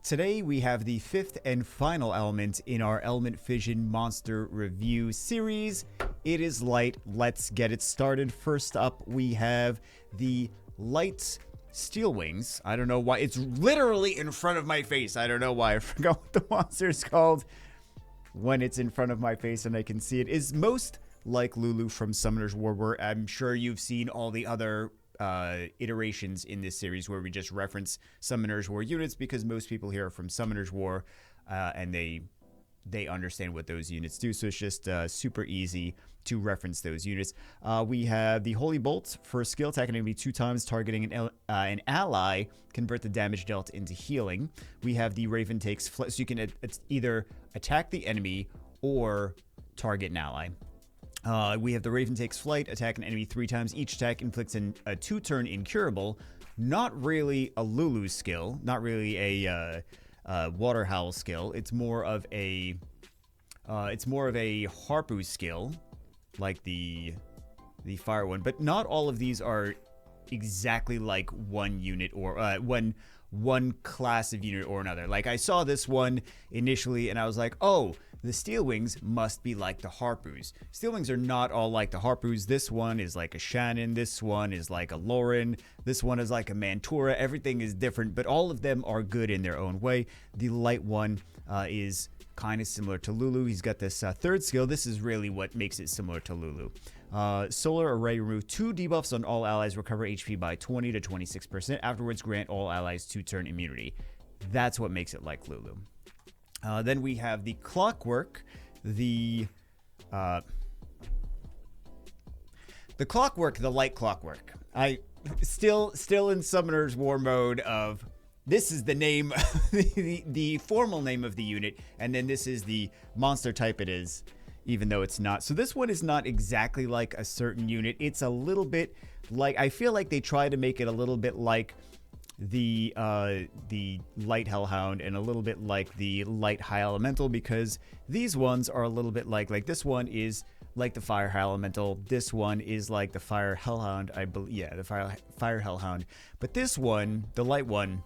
Today we have the fifth and final element in our Element Fission monster review series. It is light. Let's get it started. First up, we have the light steel wings. I don't know why. It's literally in front of my face. I don't know why. I forgot what the monster is called when it's in front of my face and I can see it. Is most like Lulu from Summoner's War, where I'm sure you've seen all the other iterations in this series where we just reference Summoner's War units because most people here are from Summoner's War and they understand what those units do. So it's just super easy to reference those units. We have the Holy Bolt for skill attack an enemy 2 times, targeting an ally, convert the damage dealt into healing. We have the Raven takes flight, so you can either attack the enemy or target an ally. We have the Raven takes flight, attack an enemy 3 times. Each attack inflicts a 2-turn incurable. Not really a Lulu skill, not really a water howl skill. It's more of a Harpu skill, like the fire one. But not all of these are exactly like one unit or one class of unit or another. Like I saw this one initially and I was like, oh, the Steel Wings must be like the Harpus. Steel Wings are not all like the Harpus. This one is like a Shannon. This one is like a Lauren. This one is like a Mantura. Everything is different, but all of them are good in their own way. The light one is kind of similar to Lulu. He's got this third skill. This is really what makes it similar to Lulu. Solar Array, remove 2 debuffs on all allies, recover HP by 20 to 26%. Afterwards, grant all allies 2-turn immunity. That's what makes it like Lulu. Then we have the Clockwork, the Clockwork, the light Clockwork. I still in Summoner's War mode of this is the name, the formal name of the unit, and then this is the monster type it is, even though it's not. So this one is not exactly like a certain unit. It's a little bit like, I feel like they try to make it a little bit like the light hellhound and a little bit like the light high elemental, because these ones are a little bit like this one is like the fire high elemental, this one is like the fire hellhound, I believe. Yeah, the fire hellhound. But this one, the light one,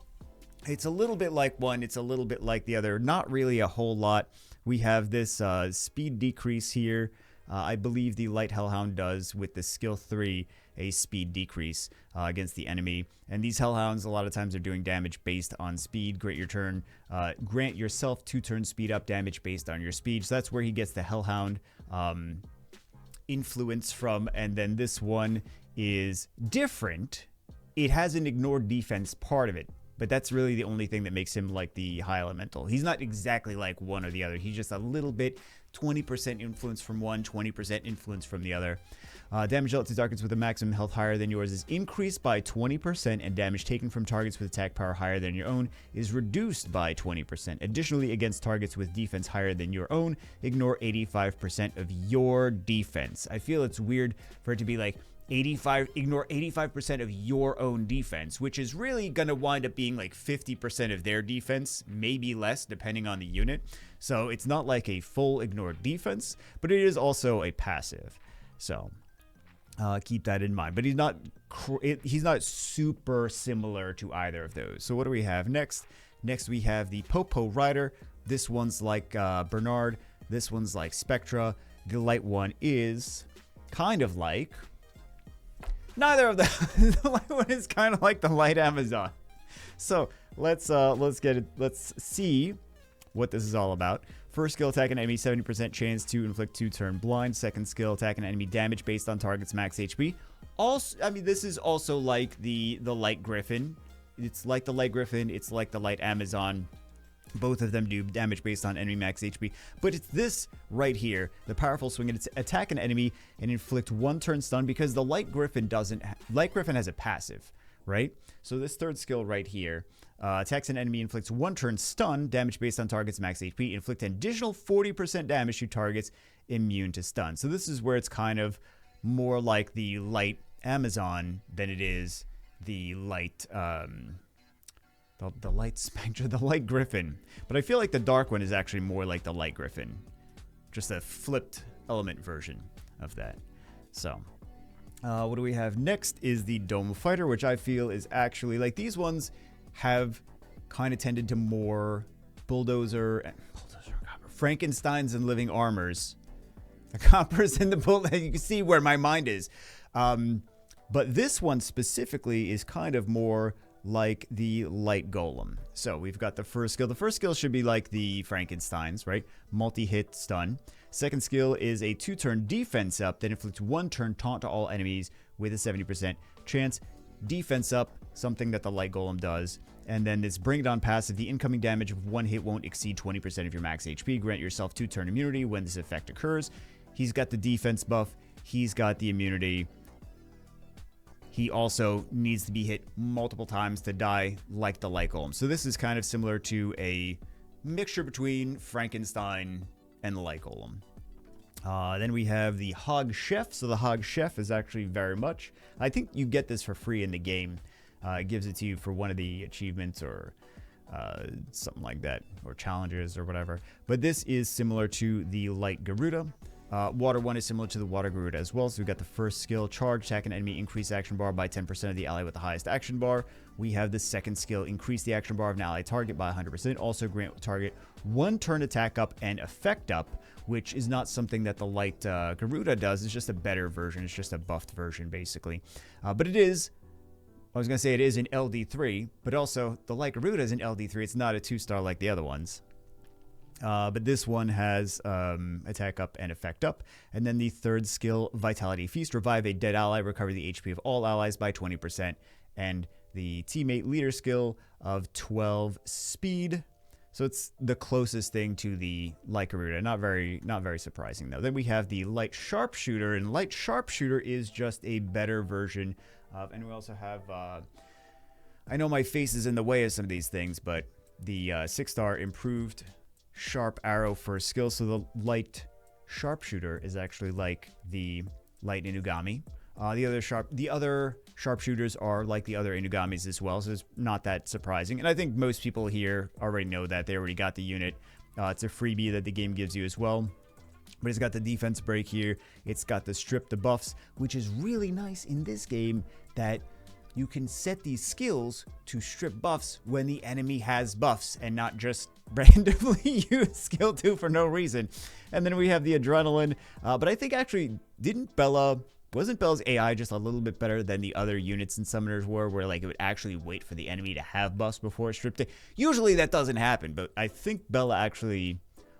it's a little bit like one, it's a little bit like the other, not really a whole lot. We have this speed decrease here. I believe the light hellhound does with the skill 3 a speed decrease against the enemy. And these hellhounds a lot of times are doing damage based on speed. Grant yourself 2-turn speed up damage based on your speed. So that's where he gets the hellhound influence from. And then this one is different. It has an ignored defense part of it, but that's really the only thing that makes him like the high elemental. He's not exactly like one or the other. He's just a little bit 20% influence from one, 20% influence from the other. Damage dealt to targets with a maximum health higher than yours is increased by 20%, and damage taken from targets with attack power higher than your own is reduced by 20%. Additionally, against targets with defense higher than your own, ignore 85% of your defense. I feel it's weird for it to be like ignore 85% of your own defense, which is really going to wind up being like 50% of their defense, maybe less depending on the unit. So it's not like a full ignored defense, but it is also a passive. So keep that in mind. But he's not super similar to either of those. So what do we have next? Next we have the Popo Rider. This one's like Bernard. This one's like Spectra. The light one is kind of like neither of them. The light one is kind of like the light Amazon. So let's get it. Let's see what this is all about. First skill, attack an enemy, 70% chance to inflict 2-turn blind. Second skill, attack an enemy, damage based on target's max HP. Also, I mean, this is also like the light Griffin. It's like the light Griffin. It's like the light Amazon. Both of them do damage based on enemy max HP, but it's this right here, the powerful swing, and it's attack an enemy and inflict 1-turn stun, because the light Griffin doesn't. Light Griffin has a passive, right? So this third skill right here, attacks an enemy, inflicts 1-turn stun, damage based on target's max HP, inflict an additional 40% damage to targets immune to stun. So this is where it's kind of more like the light Amazon than it is the light. The light Spectre, the light Griffin. But I feel like the dark one is actually more like the light Griffin. Just a flipped element version of that. So, what do we have next is the Dome Fighter, which I feel is actually, like, these ones have kind of tended to more bulldozer, Frankensteins and living armors. The coppers and the bulldozer. You can see where my mind is. But this one specifically is kind of more like the light golem. So we've got the first skill. The first skill should be like the Frankensteins, right? Multi-hit stun. Second skill is a 2-turn defense up that inflicts 1-turn taunt to all enemies with a 70% chance. Defense up, something that the light golem does. And then this bring it on passive. The incoming damage of 1 hit won't exceed 20% of your max HP. Grant yourself 2-turn immunity when this effect occurs. He's got the defense buff. He's got the immunity. He also needs to be hit multiple times to die like the light golem. So this is kind of similar to a mixture between Frankenstein and the light golem. Then we have the Hog Chef. So the Hog Chef is actually very much, I think you get this for free in the game. It gives it to you for one of the achievements or something like that, or challenges or whatever. But this is similar to the Light Garuda. Water 1 is similar to the Water Garuda as well. So we've got the first skill, charge, attack an enemy, increase action bar by 10% of the ally with the highest action bar. We have the second skill, increase the action bar of an ally target by 100%. Also grant target 1 turn attack up and effect up, which is not something that the Light Garuda does. It's just a better version. It's just a buffed version, basically. But it is, I was going to say it is in LD3, but also the Light Garuda is in LD3. It's not a 2-star like the other ones. But this one has attack up and effect up. And then the third skill, Vitality Feast. Revive a dead ally. Recover the HP of all allies by 20%. And the teammate leader skill of 12 speed. So it's the closest thing to the Light Garuda. Not very surprising, though. Then we have the Light Sharpshooter. And Light Sharpshooter is just a better version of... And we also have... I know my face is in the way of some of these things, but the 6-star improved... sharp arrow first skill. So the light sharpshooter is actually like the light inugami. The other sharpshooters are like the other inugamis as well, so it's not that surprising. And I think most people here already know that. They already got the unit. It's a freebie that the game gives you as well. But it's got the defense break here. It's got the strip the buffs, which is really nice in this game, that you can set these skills to strip buffs when the enemy has buffs and not just randomly use skill 2 for no reason. And then we have the adrenaline. But I think actually, wasn't Bella's AI just a little bit better than the other units and summoners were, where like it would actually wait for the enemy to have buffs before it stripped it? Usually that doesn't happen, but I think Bella actually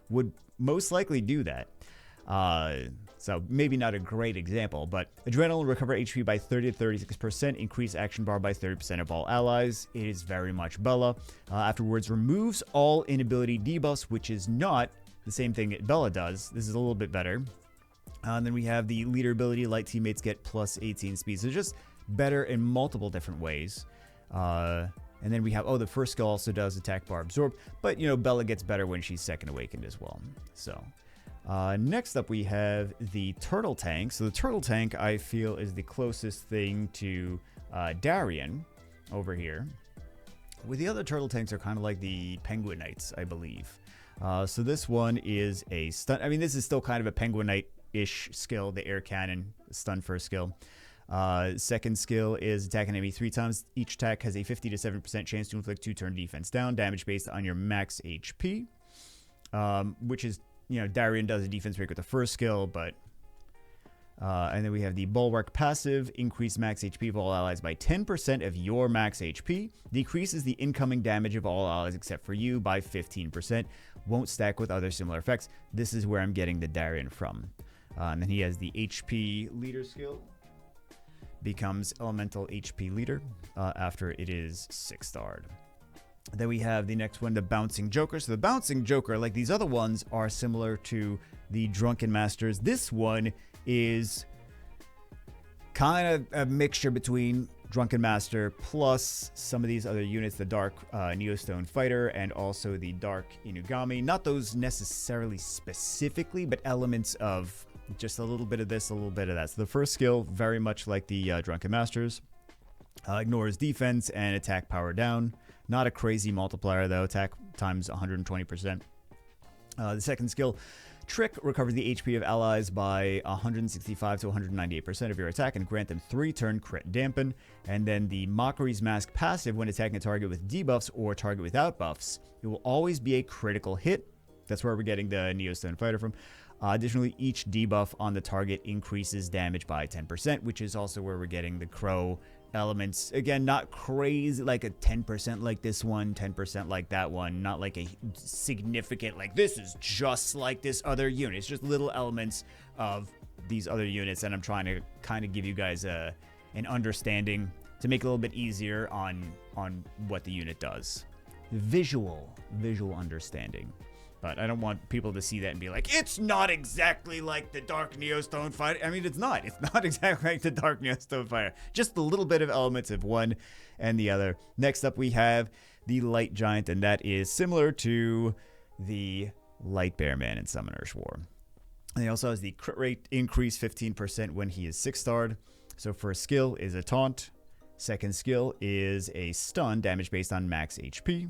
would most likely do that. So maybe not a great example, but adrenaline, recover HP by 30 to 36%, increase action bar by 30% of all allies. It is very much Bella. Afterwards, removes all inability debuffs, which is not the same thing that Bella does. This is a little bit better. And then we have the leader ability, light teammates get plus 18 speed. So just better in multiple different ways. And then we have, the first skill also does attack bar absorb, but Bella gets better when she's second awakened as well. So next up we have the turtle tank. So the turtle tank I feel is the closest thing to Darian over here. With the other turtle tanks are kind of like the penguin knights, I believe. So this one is a stun. I mean, this is still kind of a penguin knight-ish skill, the air cannon stun first skill. Second skill is attack an enemy 3 times. Each attack has a 50 to 7% chance to inflict 2-turn defense down, damage based on your max HP, which is, Darian does a defense break with the first skill, but and then we have the bulwark passive, increase max HP of all allies by 10% of your max HP, decreases the incoming damage of all allies except for you by 15%, won't stack with other similar effects. This is where I'm getting the Darian from. And then he has the HP leader skill, becomes elemental HP leader after it is 6-starred. Then we have the next one, the Bouncing Joker. So the Bouncing Joker, like these other ones, are similar to the Drunken Masters. This one is kind of a mixture between Drunken Master plus some of these other units, the Dark Neostone Fighter and also the Dark Inugami. Not those necessarily specifically, but elements of just a little bit of this, a little bit of that. So the first skill, very much like the Drunken Masters, ignores defense and attack power down. Not a crazy multiplier, though. Attack times 120%. The second skill, Trick recovers the HP of allies by 165 to 198% of your attack and grant them 3-turn crit dampen. And then the Mockery's Mask passive, when attacking a target with debuffs or target without buffs, it will always be a critical hit. That's where we're getting the Neostone Fighter from. Additionally, each debuff on the target increases damage by 10%, which is also where we're getting the Crow elements. Again, not crazy, like a 10% like this one, 10% like that one, not like a significant, like this is just like this other unit. It's just little elements of these other units, and I'm trying to kind of give you guys an understanding to make it a little bit easier on what the unit does. Visual understanding. But I don't want people to see that and be like, it's not exactly like the Dark Neostone Fighter. I mean, it's not. It's not exactly like the Dark Neostone Fighter. Just a little bit of elements of one and the other. Next up, we have the Light Giant, and that is similar to the Light Bear Man in Summoner's War. And he also has the crit rate increase 15% when he is 6-starred. So first skill is a taunt. Second skill is a stun, damage based on max HP.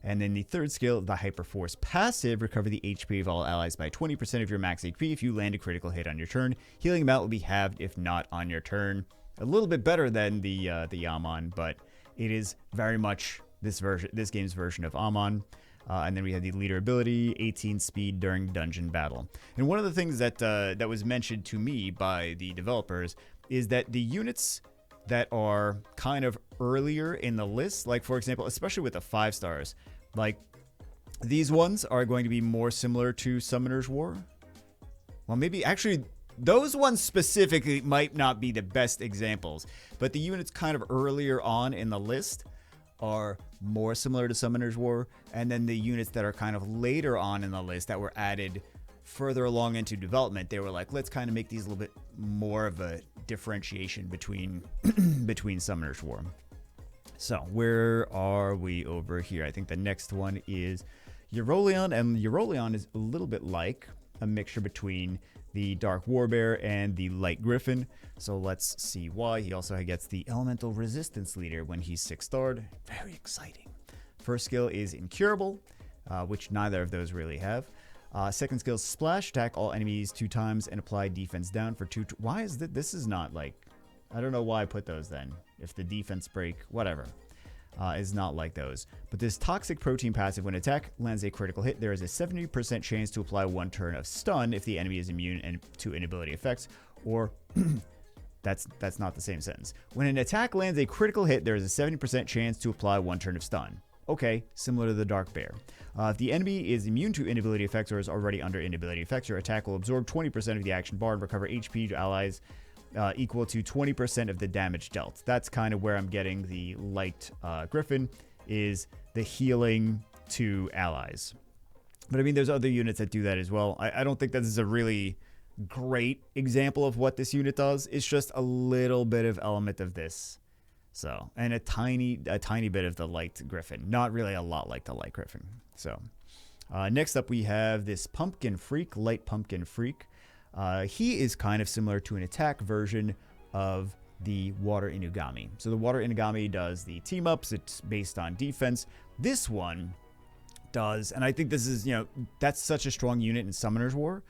And then the third skill, the Hyperforce passive, recover the HP of all allies by 20% of your max HP if you land a critical hit on your turn. Healing amount will be halved if not on your turn. A little bit better than the Amon, but it is very much this game's version of Amon. And then we have the leader ability, 18 speed during dungeon battle. And one of the things that that was mentioned to me by the developers is that the units that are kind of earlier in the list, like for example, especially with the 5 stars, like these ones are going to be more similar to Summoner's War. Well, maybe actually those ones specifically might not be the best examples, but the units kind of earlier on in the list are more similar to Summoner's War, and then the units that are kind of later on in the list that were added further along into development, they were like, let's kind of make these a little bit more of a differentiation between between Summoner's War. So where are we over here? I think the next one is Eurolon, and Eurolon is a little bit like a mixture between the Dark Warbear and the Light Griffin. So let's see why. He also gets the Elemental Resistance Leader when he's 6-starred. Very exciting. First skill is Incurable, which neither of those really have. Second skill is Splash. Attack all enemies 2 times and apply defense down for 2. Why is that? This is not like, I don't know why I put those then. If the defense break, whatever, is not like those. But this Toxic Protein passive, when attack lands a critical hit, there is a 70% chance to apply 1 turn of stun if the enemy is immune to inability effects, or that's not the same sentence. When an attack lands a critical hit, there is a 70% chance to apply 1 turn of stun. Okay, similar to the Dark Bear. If the enemy is immune to inability effects or is already under inability effects, your attack will absorb 20% of the action bar and recover HP to allies equal to 20% of the damage dealt. That's kind of where I'm getting the Light Griffin, is the healing to allies. But I mean, there's other units that do that as well. I don't think that this is a really great example of what this unit does. It's just a little bit of element of this. So, and a tiny bit of the Light Griffin. Not really a lot like the Light Griffin. So, next up we have this Pumpkin Freak, Light Pumpkin Freak. He is kind of similar to an attack version of the Water Inugami. So the Water Inugami does the team-ups. It's based on defense. This one does, and I think this is, that's such a strong unit in Summoner's War.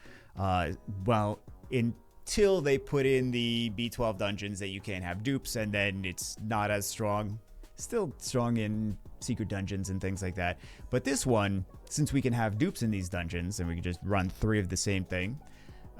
Well, until they put in the B12 dungeons that you can't have dupes, and then it's not as strong. Still strong in secret dungeons and things like that. But this one, since we can have dupes in these dungeons, and we can just run 3 of the same thing,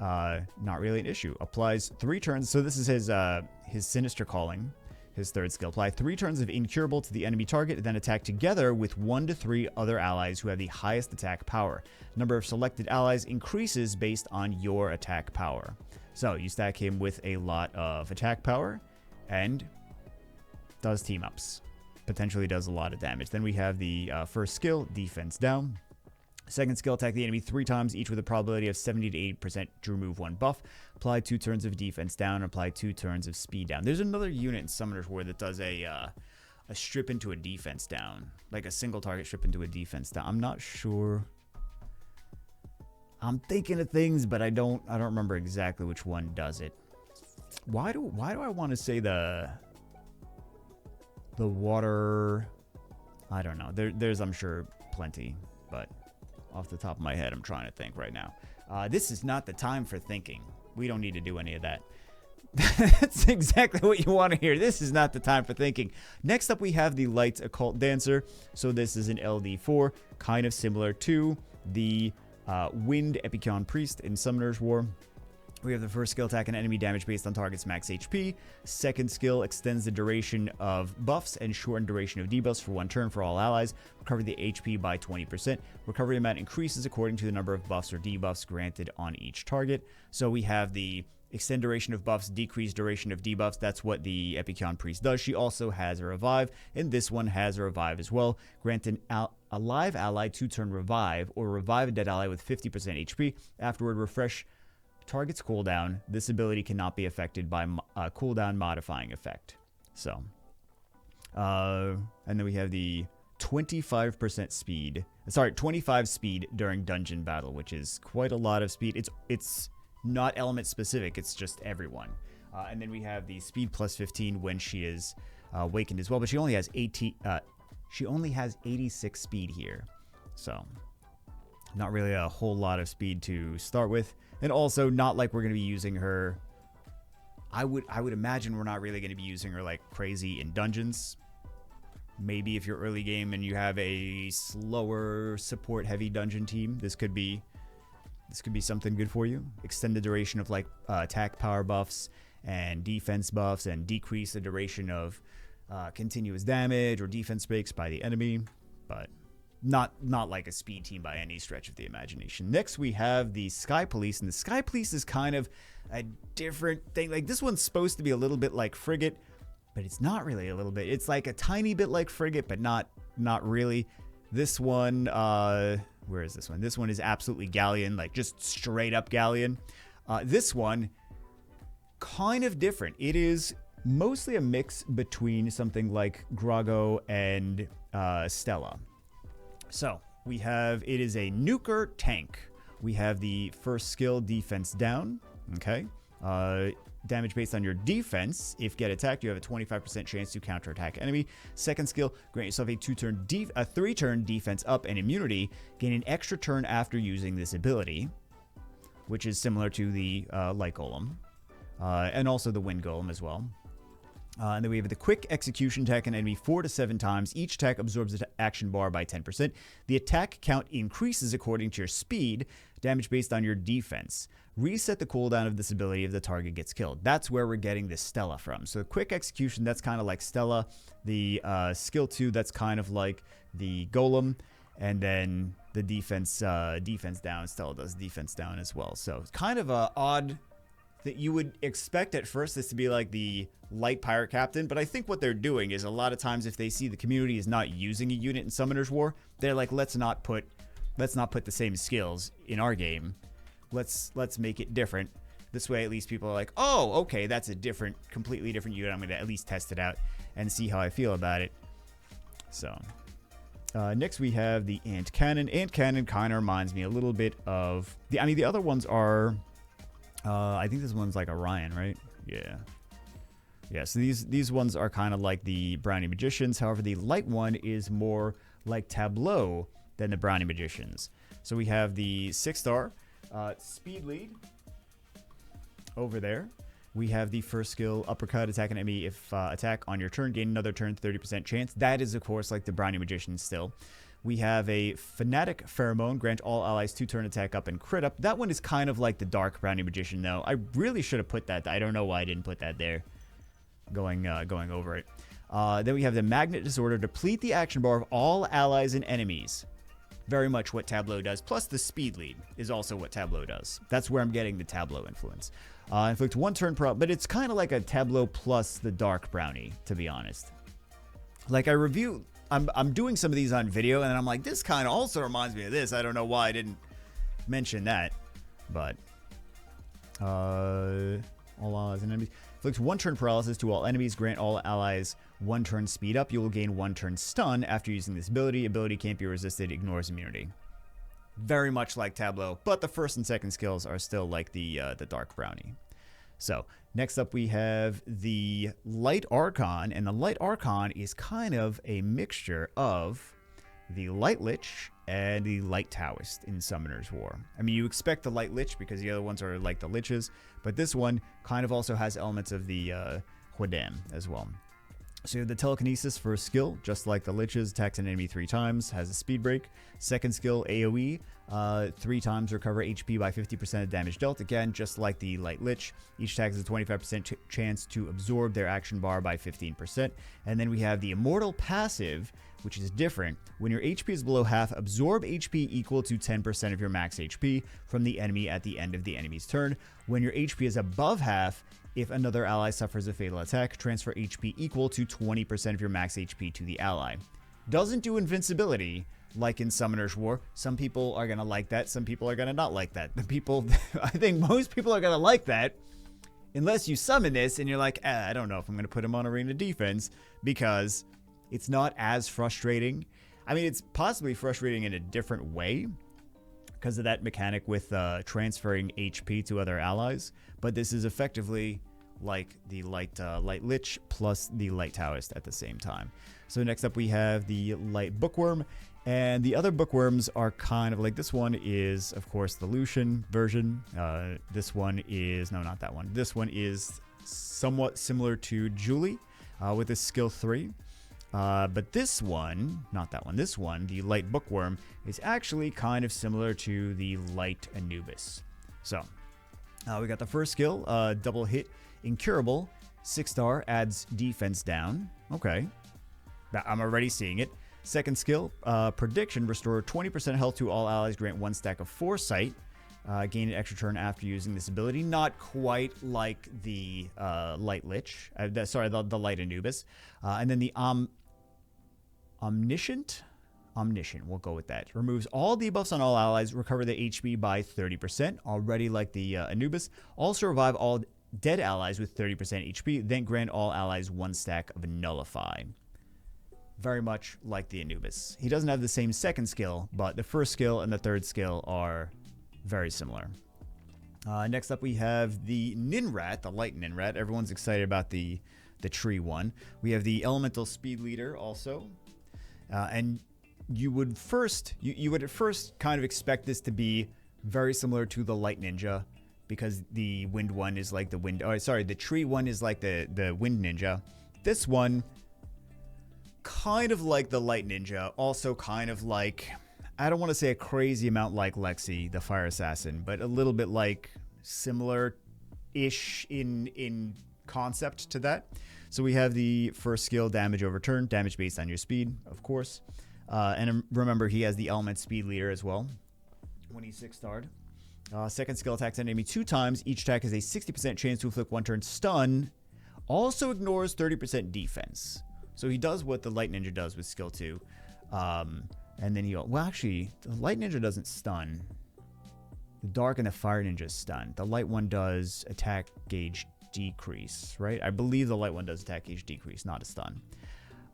not really an issue. Applies 3 turns. So this is his Sinister Calling, his third skill. Apply 3 turns of Incurable to the enemy target, and then attack together with 1 to 3 other allies who have the highest attack power. Number of selected allies increases based on your attack power. So you stack him with a lot of attack power, and does team-ups. Potentially does a lot of damage. Then we have the first skill, Defense Down. Second skill, attack the enemy 3 times, each with a probability of 70 to 80% to remove 1 buff. Apply 2 turns of defense down, apply 2 turns of speed down. There's another unit in Summoner's War that does a strip into a defense down. Like a single target strip into a defense down. I'm not sure. I'm thinking of things, but I don't remember exactly which one does it. Why do I want to say the water? I don't know. There's I'm sure plenty, but off the top of my head. I'm trying to think right now. This is not the time for thinking. We don't need to do any of that. That's exactly what you want to hear. This is not the time for thinking. Next up, we have the Light Occult Dancer. So this is an LD4, kind of similar to the Wind Epicon Priest in Summoner's War. We have the first skill, attack and enemy damage based on target's max HP. Second skill, extends the duration of buffs and shorten duration of debuffs for 1 turn for all allies. Recover the HP by 20%. Recovery amount increases according to the number of buffs or debuffs granted on each target. So we have the extend duration of buffs, decrease duration of debuffs. That's what the Epicon Priest does. She also has a revive, and this one has a revive as well. Grant a live ally 2-turn revive, or revive a dead ally with 50% HP. Afterward, refresh target's cooldown. This ability cannot be affected by a cooldown modifying effect. So, and then we have the 25% speed. Sorry, 25 speed during dungeon battle, which is quite a lot of speed. It's not element specific. It's just everyone. And then we have the speed plus 15 when she is awakened as well. But she only has 86 speed here. So, not really a whole lot of speed to start with. And also, not like we're going to be using her. I would imagine we're not really going to be using her like crazy in dungeons. Maybe if you're early game and you have a slower support heavy dungeon team, this could be something good for you. Extend the duration of like attack power buffs and defense buffs, and decrease the duration of continuous damage or defense breaks by the enemy, but not like a speed team by any stretch of the imagination. Next, we have the Sky Police, and the Sky Police is kind of a different thing. Like, this one's supposed to be a little bit like Frigate, but it's not really a little bit. It's like a tiny bit like Frigate, but not really. This one, where is this one? This one is absolutely Galleon, like just straight up Galleon. This one, kind of different. It is mostly a mix between something like Grago and Stella. So, we have, it is a nuker tank. We have the first skill, defense down, okay? Damage based on your defense. If get attacked, you have a 25% chance to counterattack enemy. Second skill, grant yourself a 3-turn defense up and immunity. Gain an extra turn after using this ability, which is similar to the Light Golem, and also the Wind Golem as well. And then we have the quick execution, attack an enemy 4 to 7 times. Each attack absorbs the action bar by 10%. The attack count increases according to your speed. Damage based on your defense. Reset the cooldown of this ability if the target gets killed. That's where we're getting the Stella from. So quick execution, that's kind of like Stella. The skill 2, that's kind of like the Golem. And then the defense down. Stella does defense down as well. So it's kind of a odd that you would expect at first this to be like the light pirate captain, but I think what they're doing is a lot of times if they see the community is not using a unit in Summoner's War, they're like, let's not put the same skills in our game. Let's make it different. This way at least people are like, oh, okay, that's a completely different unit. I'm going to at least test it out and see how I feel about it. So next we have the Ant Cannon. Ant Cannon kind of reminds me a little bit of the other ones are I think this one's like Orion, right? Yeah, so these ones are kind of like the Brownie Magicians. However, the light one is more like Tableau than the Brownie Magicians. So we have the 6-star speed lead over there. We have the first skill, uppercut, attack an enemy. If attack on your turn, gain another turn, 30% chance. That is, of course, like the Brownie Magicians still. We have a Fanatic Pheromone, grant all allies 2-turn attack up and crit up. That one is kind of like the Dark Brownie Magician, though. I really should have put that. I don't know why I didn't put that there. Going over it. Then we have the Magnet Disorder, deplete the action bar of all allies and enemies. Very much what Tableau does. Plus the speed lead is also what Tableau does. That's where I'm getting the Tableau influence. Inflict 1 turn per, but it's kind of like a Tableau plus the Dark Brownie, to be honest. Like I'm doing some of these on video, and I'm like, this kind of also reminds me of this. I don't know why I didn't mention that, but all allies and enemies. Inflicts 1 turn paralysis to all enemies. Grant all allies 1 turn speed up. You will gain 1 turn stun after using this ability. Ability can't be resisted. Ignores immunity. Very much like Tableau, but the first and second skills are still like the Dark Brownie. So next up we have the Light Archon, and the Light Archon is kind of a mixture of the Light Lich, and the Light Taoist in Summoner's War. I mean, you expect the Light Lich because the other ones are like the Liches, but this one kind of also has elements of the Huadam as well. So you have the Telekinesis for a skill, just like the Liches, attacks an enemy 3 times, has a speed break. Second skill, AoE, 3 times recover HP by 50% of damage dealt. Again, just like the Light Lich, each attack has a 25% chance to absorb their action bar by 15%. And then we have the Immortal Passive, which is different. When your HP is below half, absorb HP equal to 10% of your max HP from the enemy at the end of the enemy's turn. When your HP is above half, if another ally suffers a fatal attack, transfer HP equal to 20% of your max HP to the ally. Doesn't do invincibility like in Summoner's War. Some people are going to like that. Some people are going to not like that. The people, I think most people are going to like that unless you summon this and you're like, I don't know if I'm going to put him on arena defense because it's not as frustrating. I mean, it's possibly frustrating in a different way because of that mechanic with transferring HP to other allies, but this is effectively like the Light Lich plus the Light Taoist at the same time. So next up we have the Light Bookworm, and the other Bookworms are kind of like, this one is, of course, the Lucian version. This one is, no, not that one. This one is somewhat similar to Julie with a skill 3. But this one, not that one, this one, the Light Bookworm, is actually kind of similar to the Light Anubis. So, we got the first skill, double hit, incurable, 6-star, adds defense down. Okay, I'm already seeing it. Second skill, prediction, restore 20% health to all allies, grant 1 stack of foresight. Gain an extra turn after using this ability. Not quite like the Light Lich. The Light Anubis. And then the Omniscient, we'll go with that. Removes all debuffs on all allies, recover the HP by 30%, already like the Anubis. Also revive all dead allies with 30% HP, then grant all allies 1 stack of Nullify. Very much like the Anubis. He doesn't have the same second skill, but the first skill and the third skill are very similar. Next up we have the Ninrat, the Light Ninrat. Everyone's excited about the tree one. We have the Elemental Speed Leader also. And you would first, you would at first kind of expect this to be very similar to the Light Ninja, because the wind one is like the wind. Oh, sorry, the tree one is like the wind ninja. This one, kind of like the Light Ninja, also kind of like, I don't want to say a crazy amount like Lexi, the Fire Assassin, but a little bit like similar-ish in concept to that. So we have the first skill, damage over turn, damage based on your speed, of course. And remember, he has the element speed leader as well when he's 6-starred. Second skill, attacks an enemy 2 times. Each attack has a 60% chance to inflict 1 turn stun. Also ignores 30% defense. So he does what the Light Ninja does with skill 2. And then he, well, actually, the Light Ninja doesn't stun. The Dark and the Fire Ninja stun. The Light one does attack gauge decrease, right? I believe the Light one does attack gauge decrease, not a stun.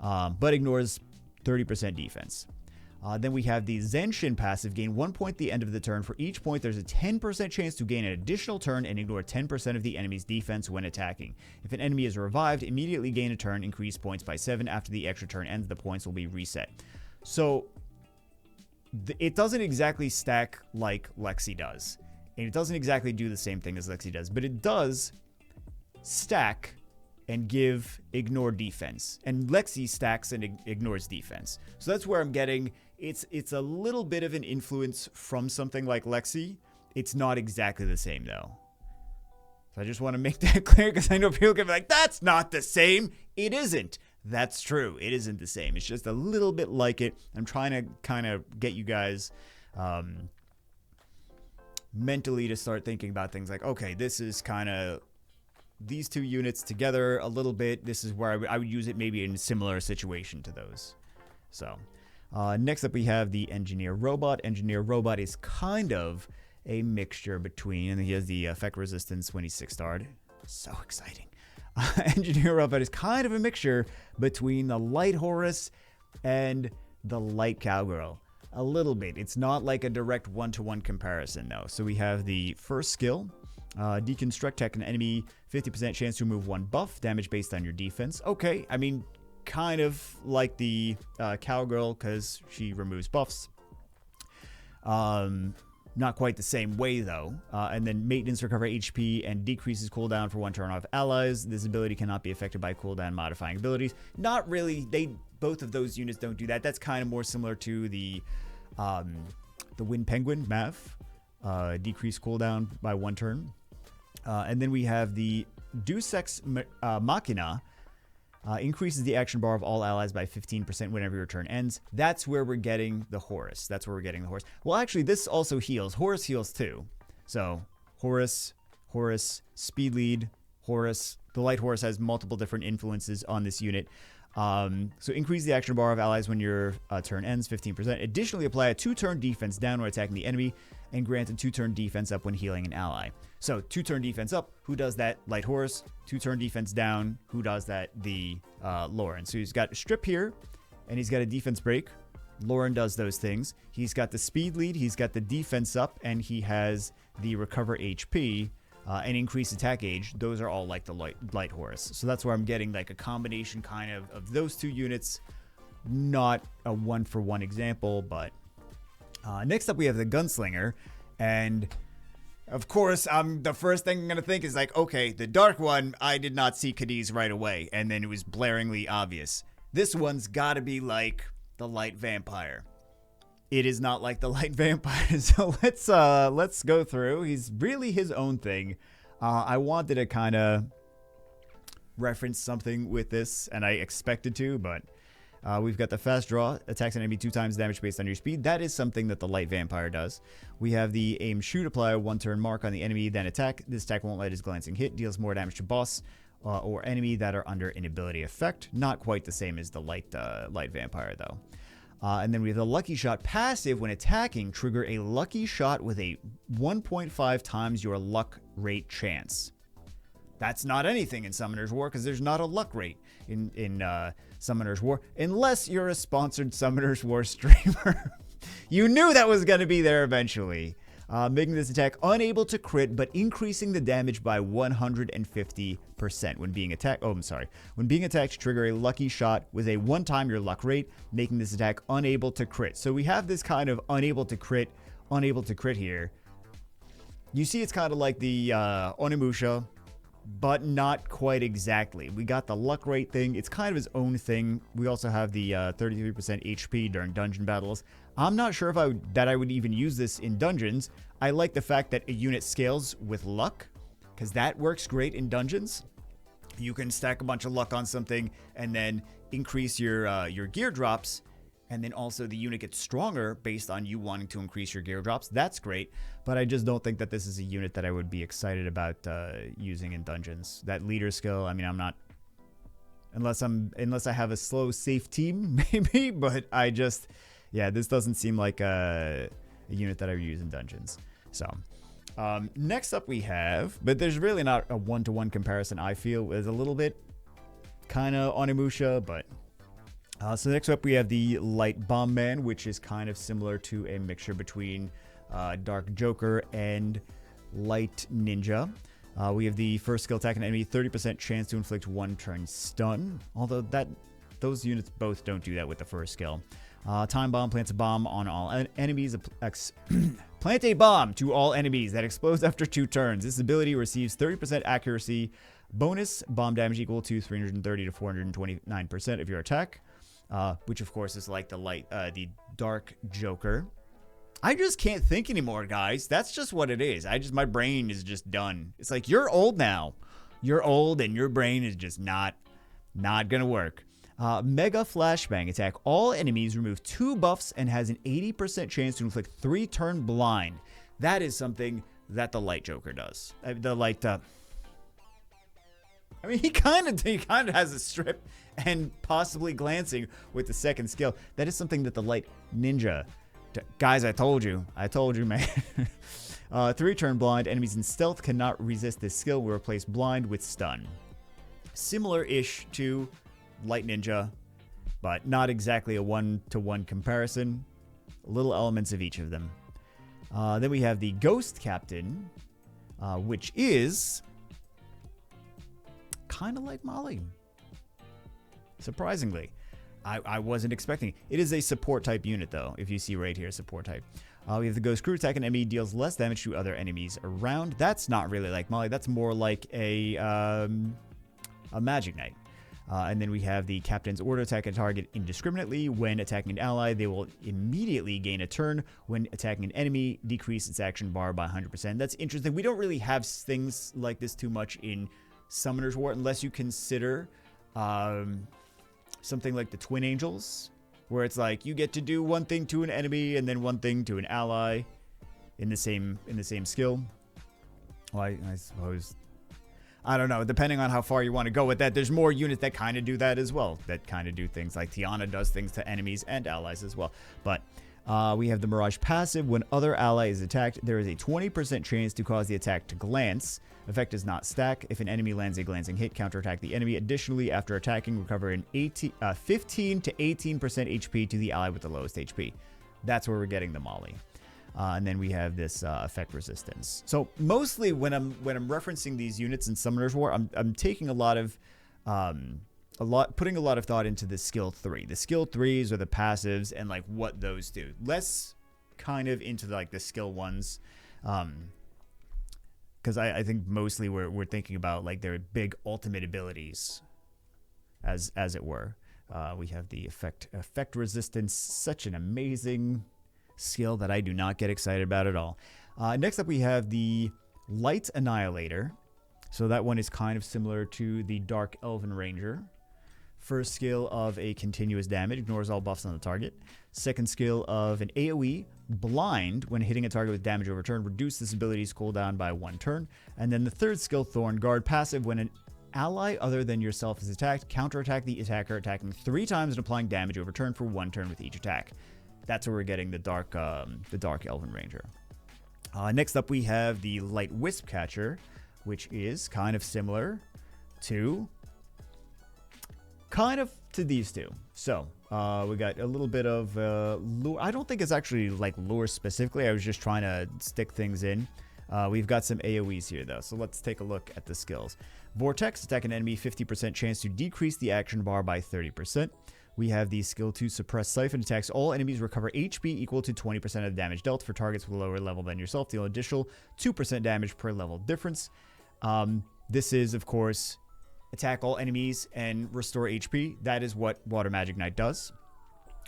But ignores 30% defense. Then we have the Zenshin passive. Gain 1 point at the end of the turn. For each point, there's a 10% chance to gain an additional turn and ignore 10% of the enemy's defense when attacking. If an enemy is revived, immediately gain a turn, increase points by 7. After the extra turn ends, the points will be reset. So it doesn't exactly stack like Lexi does. And it doesn't exactly do the same thing as Lexi does, but it does stack and give ignore defense. And Lexi stacks and ignores defense. So that's where I'm getting, it's a little bit of an influence from something like Lexi. It's not exactly the same though. So I just want to make that clear, because I know people can be like, that's not the same. It isn't. That's true. It isn't the same. It's just a little bit like it. I'm trying to kind of get you guys mentally to start thinking about things like, okay, this is kind of these two units together a little bit. This is where I would use it maybe in a similar situation to those. So next up we have the Engineer Robot. Engineer Robot is kind of a mixture between, and he has the effect resistance when he's 6-starred. So exciting. Engineer Robot is kind of a mixture between the Light Horus and the Light Cowgirl. A little bit. It's not like a direct one-to-one comparison though. So we have the first skill, deconstruct, attack an enemy, 50% chance to remove 1 buff, damage based on your defense. Okay, I mean, kind of like the cowgirl because she removes buffs. Not quite the same way, though. And then maintenance, recover HP, and decreases cooldown for 1 turn off allies. This ability cannot be affected by cooldown modifying abilities. Not really. Both of those units don't do that. That's kind of more similar to the Wind Penguin, Mav. Decrease cooldown by 1 turn. And then we have the Deus Ex Machina. Increases the action bar of all allies by 15% whenever your turn ends. That's where we're getting the Horus. Well, actually, this also heals. Horus heals too. So, Horus, Speed Lead, Horus. The Light Horus has multiple different influences on this unit. So, increase the action bar of allies when your turn ends, 15%. Additionally, apply a 2-turn defense down when attacking the enemy, and grant a 2-turn defense up when healing an ally. So 2-turn defense up, who does that? Light Horus. 2-turn defense down, who does that? The Lauren. So he's got a strip here, and he's got a defense break. Lauren does those things. He's got the speed lead, he's got the defense up, and he has the recover HP and increase attack age. Those are all like the Light Horus. So that's where I'm getting like a combination kind of those two units. Not a one-for-one example, but next up we have the Gunslinger, and of course, the first thing I'm going to think is like, okay, the dark one, I did not see Cadiz right away, and then it was blaringly obvious. This one's got to be like the light vampire. It is not like the light vampire, so let's go through. He's really his own thing. I wanted to kind of reference something with this, and I expected to, but we've got the fast draw, attacks an enemy 2 times damage based on your speed. That is something that the light vampire does. We have the aim shoot, apply a 1-turn mark on the enemy, then attack. This attack won't let his glancing hit, deals more damage to boss or enemy that are under an ability effect. Not quite the same as the light vampire, though. And then we have the lucky shot passive. When attacking, trigger a lucky shot with a 1.5 times your luck rate chance. That's not anything in Summoner's War because there's not a luck rate in Summoner's War unless you're a sponsored Summoner's War streamer. You knew that was going to be there eventually. Making this attack unable to crit, but increasing the damage by 150% when being attacked. Oh, I'm sorry. When being attacked, trigger a lucky shot with a 1 time your luck rate, making this attack unable to crit. So we have this kind of unable to crit here. You see, it's kind of like the Onimusha, but not quite exactly. We got the luck rate thing. It's kind of his own thing. We also have the 33% HP during dungeon battles. I'm not sure if I would even use this in dungeons. I like the fact that a unit scales with luck, because that works great in dungeons. You can stack a bunch of luck on something and then increase your gear drops, and then also the unit gets stronger based on you wanting to increase your gear drops. That's great, but I just don't think that this is a unit that I would be excited about using in dungeons. That leader skill, I mean, I'm not, unless I have a slow, safe team, maybe, but this doesn't seem like a unit that I would use in dungeons. So, next up we have, but there's really not a one-to-one comparison, I feel, is a little bit kind of Onimusha, but so next up we have the Light Bomb Man, which is kind of similar to a mixture between Dark Joker and Light Ninja. We have the first skill attack an enemy, 30% chance to inflict 1-turn stun, although those units both don't do that with the first skill. Time Bomb plants a bomb on all enemies. Plant a bomb to all enemies that explodes after 2 turns. This ability receives 30% accuracy bonus, bomb damage equal to 330 to 429% of your attack. Which of course is like the Dark Joker. I just can't think anymore, guys. That's just what it is. My brain is just done. It's like, you're old now. You're old and your brain is just not gonna work. Mega Flashbang attack. All enemies remove 2 buffs and has an 80% chance to inflict 3-turn blind. That is something that the Light Joker does. He kind of has a strip and possibly glancing with the second skill. That is something that the Light Ninja... Guys, I told you, man. 3-turn blind. Enemies in stealth cannot resist this skill. Will replace blind with stun. Similar-ish to Light Ninja, but not exactly a one-to-one comparison. Little elements of each of them. Then we have the Ghost Captain, which is... kind of like Molly. surprisingly. I wasn't expecting it. It is a support type unit, though, if you see right here, support type. We have the Ghost Crew. Attack an enemy deals less damage to other enemies around. That's not really like Molly. That's more like a Magic Knight. And then we have the Captain's Order. Attack a target indiscriminately. When attacking an ally, they will immediately gain a turn. When attacking an enemy, decrease its action bar by 100%. That's interesting. We don't really have things like this too much in Summoner's War, unless you consider something like the Twin Angels, where it's like you get to do one thing to an enemy and then one thing to an ally in the same skill. Well, I suppose, I don't know, depending on how far you want to go with that, there's more units that kind of do that as well, that kind of do things like Tiana does things to enemies and allies as well. But we have the Mirage passive. When other ally is attacked, there is a 20% chance to cause the attack to glance. Effect does not stack. If an enemy lands a glancing hit, counterattack the enemy. Additionally, after attacking, recover an 15 to 18% HP to the ally with the lowest HP. That's where we're getting the Molly. And then we have this effect resistance. So mostly when I'm referencing these units in Summoner's War, I'm taking putting a lot of thought into the skill 3. The skill 3s are the passives and like what those do. Less kind of into like the skill 1s. Because I think mostly we're thinking about like their big ultimate abilities, as it were. We have the effect resistance, such an amazing skill that I do not get excited about at all. Next up, we have the Light Annihilator. So that one is kind of similar to the Dark Elven Ranger. First skill of a continuous damage, ignores all buffs on the target. Second skill of an AoE, blind, when hitting a target with damage over turn, reduce this ability's cooldown by 1 turn. And then the third skill, Thorn Guard, passive, when an ally other than yourself is attacked, counterattack the attacker, attacking 3 times and applying damage over turn for 1 turn with each attack. That's where we're getting the Dark Elven Ranger. Next up, we have the Light Wisp Catcher, which is kind of similar to these two. So we got a little bit of lure. I don't think it's actually like lure specifically. I was just trying to stick things in. We've got some AoEs here though, so let's take a look at the skills. Vortex, attack an enemy, 50% chance to decrease the action bar by 30%. We have the skill 2, Suppress Siphon, attacks all enemies, recover HP equal to 20% of the damage dealt. For targets with a lower level than yourself, deal additional 2% damage per level difference. This is, of course, attack all enemies and restore HP. That is what Water Magic Knight does.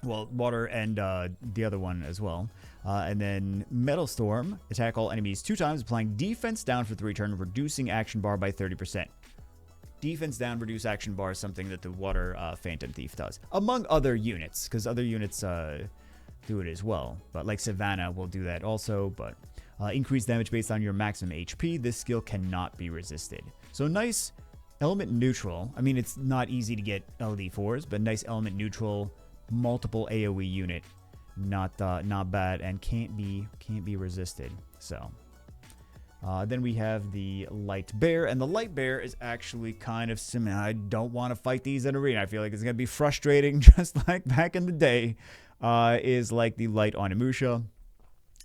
Well, Water and the other one as well. And then Metal Storm, attack all enemies 2 times, applying defense down for 3 turns, reducing action bar by 30%. Defense down, reduce action bar is something that the Water Phantom Thief does. Among other units, because other units do it as well. But like Savannah will do that also. But increase damage based on your maximum HP. This skill cannot be resisted. So nice element neutral. I mean, it's not easy to get LD4s, but nice element neutral, multiple AoE unit. Not bad, and can't be resisted. So then we have the Light Bear, and the Light Bear is actually kind of similar. I don't want to fight these in arena. I feel like it's gonna be frustrating, just like back in the day. Is like the Light Onimusha.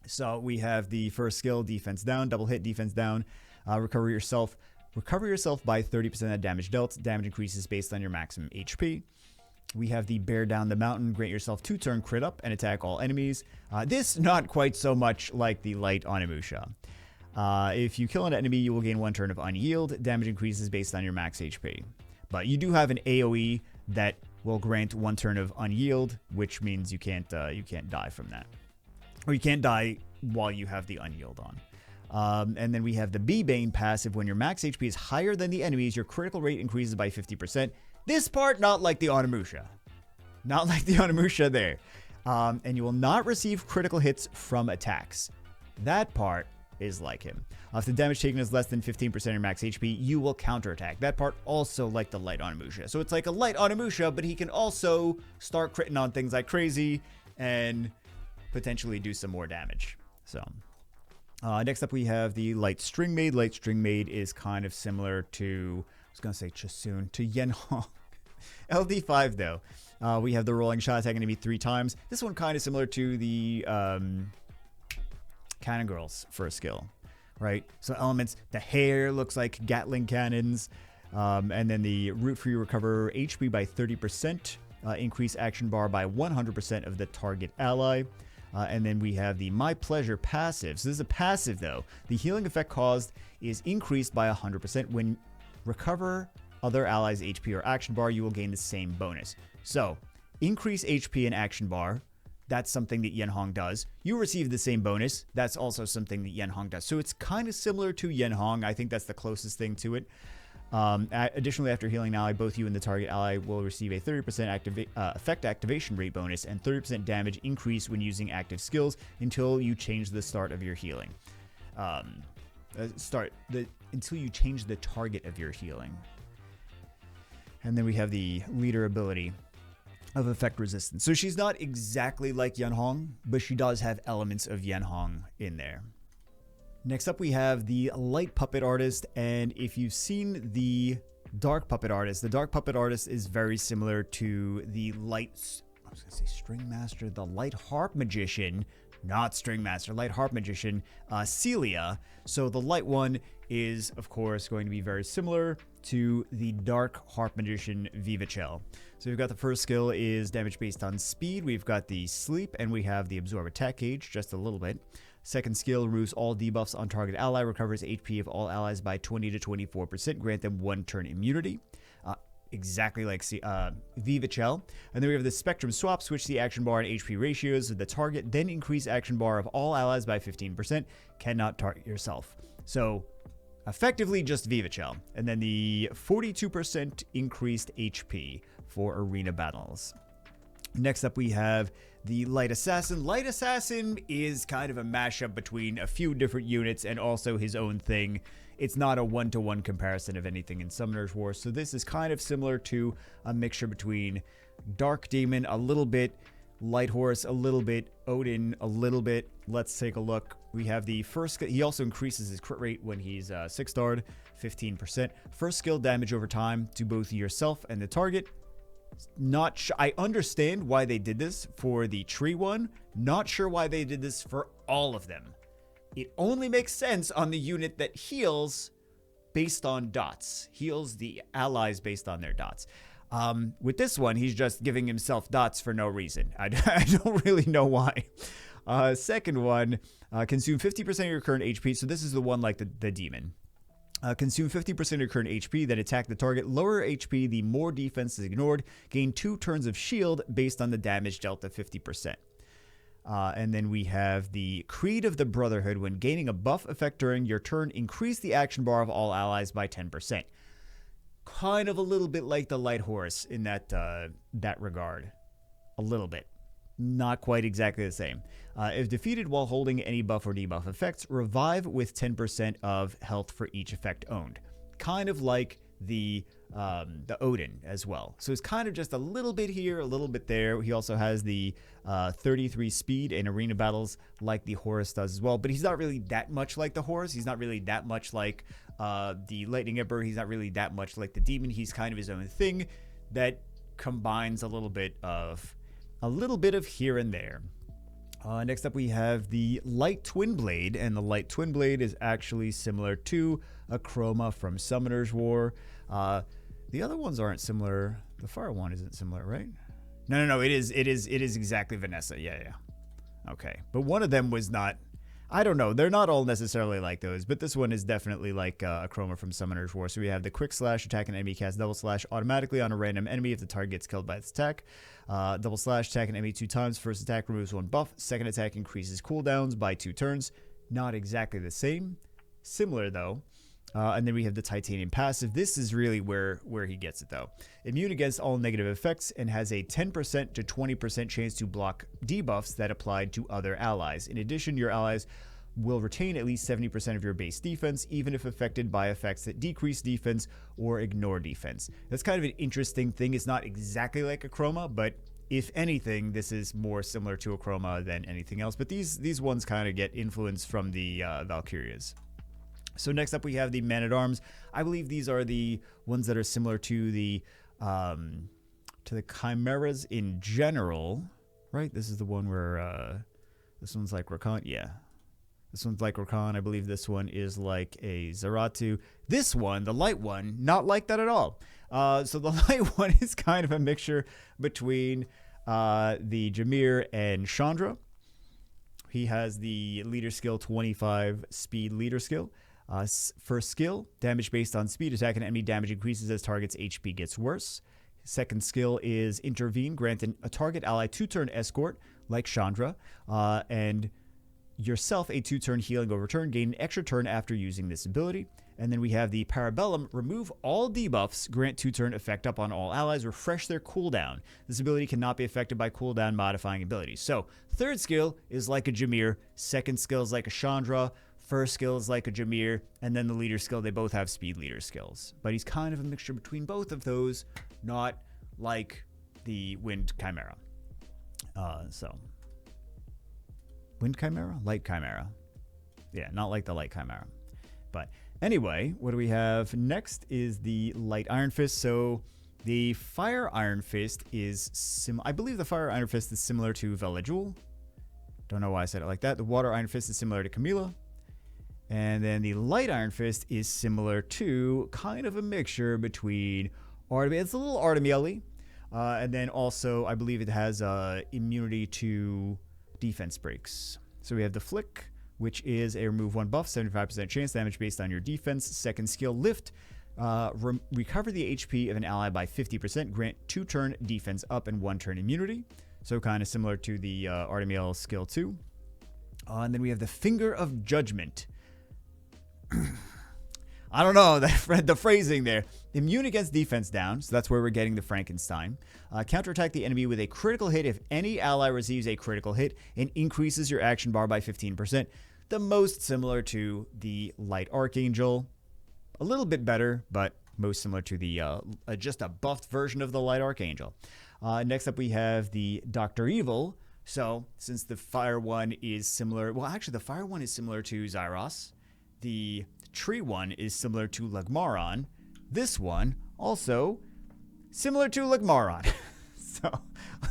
So we have the first skill, defense down, double hit, defense down, recover yourself by 30% of damage dealt. Damage increases based on your maximum HP. We have the Bear Down the Mountain, grant yourself 2-turn crit up and attack all enemies. This not quite so much like the Light Onimusha. If you kill an enemy, you will gain 1 turn of Unyield. Damage increases based on your max HP. But you do have an AoE that will grant 1 turn of Unyield, which means you can't die from that. Or you can't die while you have the Unyield on. And then we have the Bane passive. When your max HP is higher than the enemy's, your critical rate increases by 50%. This part, not like the Onimusha. Not like the Onimusha there. And you will not receive critical hits from attacks. That part is like him. If the damage taken is less than 15% of your max HP, you will counterattack. That part also like the Light Onimusha. So it's like a Light Onimusha, but he can also start critting on things like crazy and potentially do some more damage. So next up we have the Light String Maid. Light String Maid is kind of similar to, I was going to say Chasun, to Yenhong. LD5 though. We have the Rolling Shot, attacking enemy 3 times. This one kind of similar to the Cannon Girl's first skill, right? So elements, the hair looks like Gatling cannons. And then the root for you recover HP by 30%, increase action bar by 100% of the target ally. And then we have the My Pleasure passive. So this is a passive though. The healing effect caused is increased by 100%. When recover other allies' HP or action bar, you will gain the same bonus. So increase HP and action bar. That's something that Yanhong does. You receive the same bonus. That's also something that Yanhong does. So it's kind of similar to Yanhong. I think that's the closest thing to it. Additionally, after healing an ally, both you and the target ally will receive a 30% effect activation rate bonus and 30% damage increase when using active skills until you change the start of your healing. Until you change the target of your healing. And then we have the leader ability of effect resistance. So she's not exactly like Yanhong, but she does have elements of Yanhong in there. Next up, we have the light puppet artist. And if you've seen the dark puppet artist is very similar to the light, I was going to say string master, the light harp magician, not string master, light harp magician, Celia. So the light one is, of course, going to be very similar to the dark harp magician Vivachel. So we've got the first skill is damage based on speed. We've got the sleep, and we have the absorb attack gauge just a little bit. Second skill removes all debuffs on target ally, recovers HP of all allies by 20 to 24%, grant them 1 turn immunity. Exactly like Vivachel. And then we have the Spectrum Swap, switch the action bar and HP ratios of the target, then increase action bar of all allies by 15%, cannot target yourself. So effectively just Vivachel. And then the 42% increased HP for arena battles. Next up, we have the Light Assassin. Light Assassin is kind of a mashup between a few different units and also his own thing. It's not a one-to-one comparison of anything in Summoner's War, so this is kind of similar to a mixture between Dark Demon a little bit, Light Horse a little bit, Odin a little bit. Let's take a look. We have the first, he also increases his crit rate when he's 6-starred, 15%. First skill damage over time to both yourself and the target. I understand why they did this for the tree one. Not sure why they did this for all of them. It only makes sense on the unit that heals based on dots. Heals the allies based on their dots. With this one, he's just giving himself dots for no reason. I don't really know why. Second one, consume 50% of your current HP. So this is the one like the demon. Consume 50% of your current HP, then attack the target. Lower HP, the more defense is ignored. Gain 2 turns of shield based on the damage delta 50%. And then we have the Creed of the Brotherhood. When gaining a buff effect during your turn, increase the action bar of all allies by 10%. Kind of a little bit like the Light Horse in that regard. A little bit. Not quite exactly the same. If defeated while holding any buff or debuff effects, revive with 10% of health for each effect owned. Kind of like the Odin as well. So it's kind of just a little bit here, a little bit there. He also has the 33 speed in arena battles like the Horus does as well. But he's not really that much like the Horus. He's not really that much like the Lightning Emperor. He's not really that much like the Demon. He's kind of his own thing that combines a little bit of here and there. Next up, we have the Light Twin Blade, and the Light Twin Blade is actually similar to a Chroma from Summoner's War. The other ones aren't similar. The Fire one isn't similar, right? No. It is exactly Vanessa. Yeah. Okay, but one of them was not. I don't know. They're not all necessarily like those, but this one is definitely like a Chroma from Summoner's War. So we have the Quick Slash, attack an enemy, cast Double Slash automatically on a random enemy if the target gets killed by its attack. Double Slash, attack an enemy 2 times. First attack removes 1 buff. Second attack increases cooldowns by 2 turns. Not exactly the same. Similar though. And then we have the Titanium passive. This is really where he gets it though. Immune against all negative effects and has a 10% to 20% chance to block debuffs that applied to other allies. In addition, your allies will retain at least 70% of your base defense, even if affected by effects that decrease defense or ignore defense. That's kind of an interesting thing. It's not exactly like a Chroma, but if anything, this is more similar to a Chroma than anything else. But these ones kind of get influence from the Valkyrias. So next up, we have the Man-at-Arms. I believe these are the ones that are similar to the Chimeras in general, right? This is the one where this one's like Rakant. Yeah, This one's like Archon. I believe this one is like a Zaratu. This one, the light one, not like that at all. So the light one is kind of a mixture between the Jameer and Chandra. He has the leader skill 25 speed leader skill. First skill, damage based on speed. Attack and enemy damage increases as target's HP gets worse. Second skill is intervene. Grant a target ally 2-turn escort like Chandra. And yourself a 2-turn healing over turn. Gain an extra turn after using this ability. And then we have the Parabellum. Remove all debuffs. Grant 2-turn effect up on all allies. Refresh their cooldown. This ability cannot be affected by cooldown modifying abilities. So, third skill is like a Jameer. Second skill is like a Chandra. First skill is like a Jameer. And then the leader skill, they both have speed leader skills. But he's kind of a mixture between both of those. Not like the Wind Chimera. Wind Chimera? Light Chimera. Yeah, not like the Light Chimera. But anyway, what do we have next is the Light Iron Fist. So the Fire Iron Fist is I believe the Fire Iron Fist is similar to Velajul. Don't know why I said it like that. The Water Iron Fist is similar to Camilla. And then the Light Iron Fist is similar to kind of a mixture between Artemis. It's a little Artemis-y. And then also, I believe it has immunity to defense breaks. So we have the Flick, which is a remove 1 buff, 75% chance damage based on your defense. Second skill, lift. Recover the HP of an ally by 50%. Grant 2-turn defense up and 1-turn immunity. So kind of similar to the Artemis skill 2. And then we have the Finger of Judgment. I don't know, the phrasing there. Immune against defense down, so that's where we're getting the Frankenstein. Counterattack the enemy with a critical hit if any ally receives a critical hit and increases your action bar by 15%. The most similar to the Light Archangel. A little bit better, but most similar to the just a buffed version of the Light Archangel. Next up we have the Dr. Evil. So, since the Fire one is similar... Well, actually, the Fire one is similar to Zyros. The Tree one is similar to Legmaron. This one, also, similar to Legmaron. So,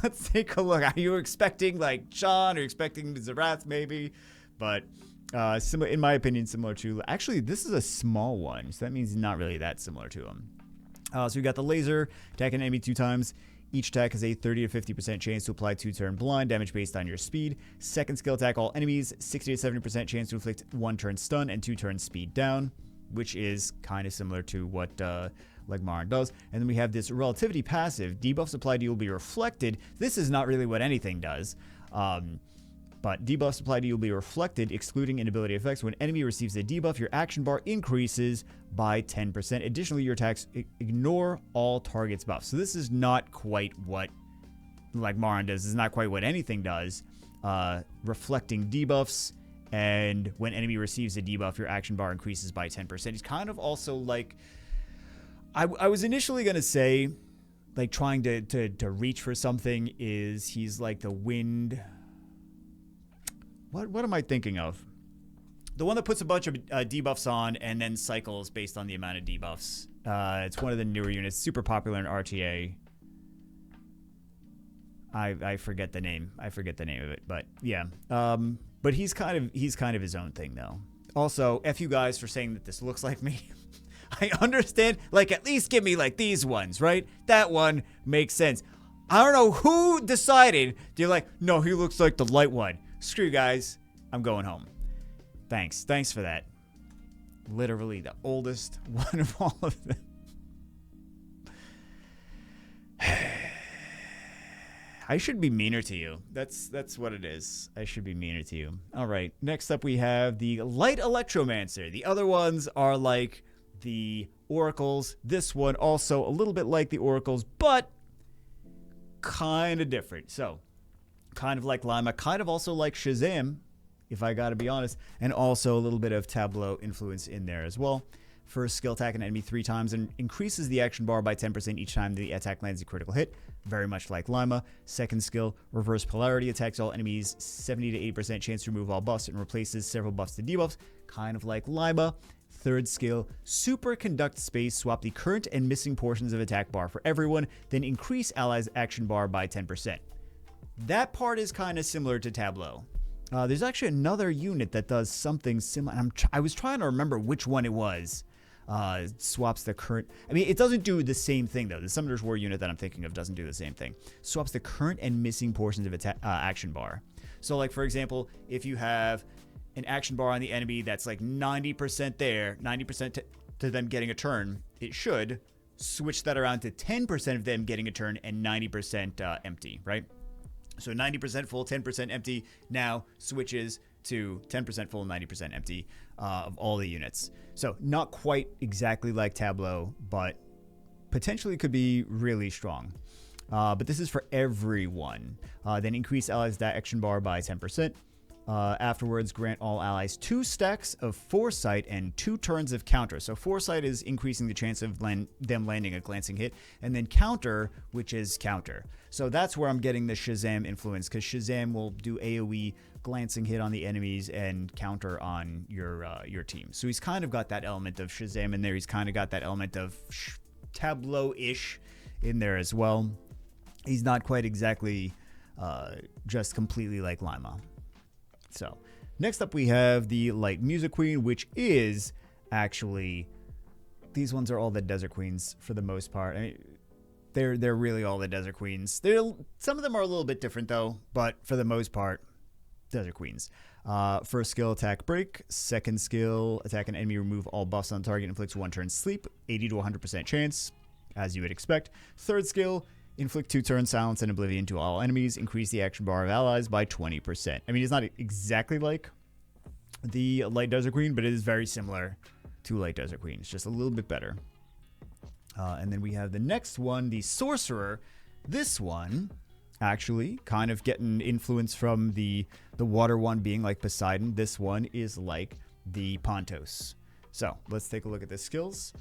let's take a look. Are you expecting, like, Sean? Or expecting Zarath, maybe? But, similar, in my opinion, similar to... Actually, this is a small one, so that means not really that similar to him. So, we got the laser, attack an enemy 2 times. Each attack has a 30 to 50% chance to apply 2-turn blind damage based on your speed. Second skill, attack all enemies, 60 to 70% chance to inflict 1-turn stun and 2-turn speed down, which is kind of similar to what Legmaron does. And then we have this relativity passive. Debuffs applied to you will be reflected. This is not really what anything does. But debuffs applied to you will be reflected, excluding inability effects. When enemy receives a debuff, your action bar increases by 10%. Additionally, your attacks ignore all targets buffs. So this is not quite what Legmaron does. This is not quite what anything does. Reflecting debuffs, and when enemy receives a debuff, your action bar increases by 10%. He's kind of also like... I was initially going to say, like, trying to reach for something is he's like the wind... What am I thinking of? The one that puts a bunch of debuffs on and then cycles based on the amount of debuffs. It's one of the newer units, super popular in RTA. I forget the name. I forget the name of it, but yeah. But he's kind of his own thing though. Also, F you guys for saying that this looks like me. I understand. Like, at least give me like these ones, right? That one makes sense. I don't know who decided. They're like, no, he looks like the light one. Screw you guys, I'm going home. Thanks for that. Literally the oldest one of all of them. I should be meaner to you. That's what it is. I should be meaner to you. All right, next up we have the Light Electromancer. The other ones are like the Oracles. This one also a little bit like the Oracles, but kind of different. So, kind of like Lima, kind of also like Shazam, if I gotta be honest, and also a little bit of Tableau influence in there as well. First skill, attack an enemy 3 times and increases the action bar by 10% each time the attack lands a critical hit, very much like Lima. Second skill, reverse polarity, attacks all enemies, 70 to 80% chance to remove all buffs and replaces several buffs to debuffs, kind of like Lima. Third skill, superconduct space, swap the current and missing portions of attack bar for everyone, then increase allies action bar by 10%. That part is kind of similar to Tableau. There's actually another unit that does something similar. I was trying to remember which one it was. It swaps the current. I mean, it doesn't do the same thing, though. The Summoner's War unit that I'm thinking of doesn't do the same thing. Swaps the current and missing portions of action bar. So, like, for example, if you have an action bar on the enemy that's like 90% there, 90% to them getting a turn, it should switch that around to 10% of them getting a turn and 90% empty, right? So 90% full, 10% empty now switches to 10% full, 90% empty of all the units. So not quite exactly like Tableau, but potentially could be really strong. But this is for everyone. Then increase allies' action bar by 10%. Afterwards, grant all allies 2 stacks of foresight and 2 turns of counter. So foresight is increasing the chance of them landing a glancing hit, and then counter, which is counter. So that's where I'm getting the Shazam influence, because Shazam will do AoE glancing hit on the enemies and counter on your team. So he's kind of got that element of Shazam in there. He's kind of got that element of Tableau-ish in there as well. He's not quite exactly just completely like Lima. So next up we have the Light Music Queen, which is actually, these ones are all the Desert Queens for the most part. I mean, they're really all the Desert Queens. Some of them are a little bit different though, but for the most part, Desert Queens. First skill, attack break. Second skill, attack an enemy, remove all buffs on target, inflicts 1 turn sleep, 80 to 100% chance, as you would expect. Third skill, inflict 2 turn silence and oblivion to all enemies, increase the action bar of allies by 20%. I mean, it's not exactly like the Light Desert Queen, but it is very similar to Light Desert Queen. It's just a little bit better. And then we have the next one, the Sorcerer. This one, actually, kind of getting influence from the water one being like Poseidon. This one is like the Pontos. So let's take a look at the skills.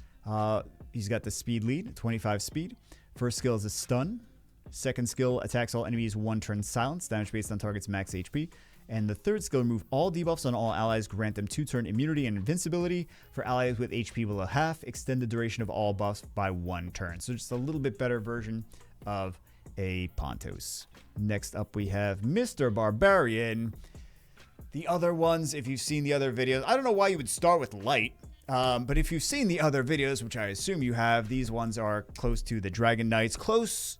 He's got the speed lead, 25 speed. First skill is a stun. Second skill, attacks all enemies 1 turn silence, damage based on target's max HP. And the third skill, remove all debuffs on all allies, grant them 2 turn immunity and invincibility. For allies with HP below half, extend the duration of all buffs by 1 turn. So just a little bit better version of a Pontos. Next up we have Mr. Barbarian. The other ones, if you've seen the other videos, I don't know why you would start with light. But if you've seen the other videos, which I assume you have, these ones are close to the Dragon Knights. Close,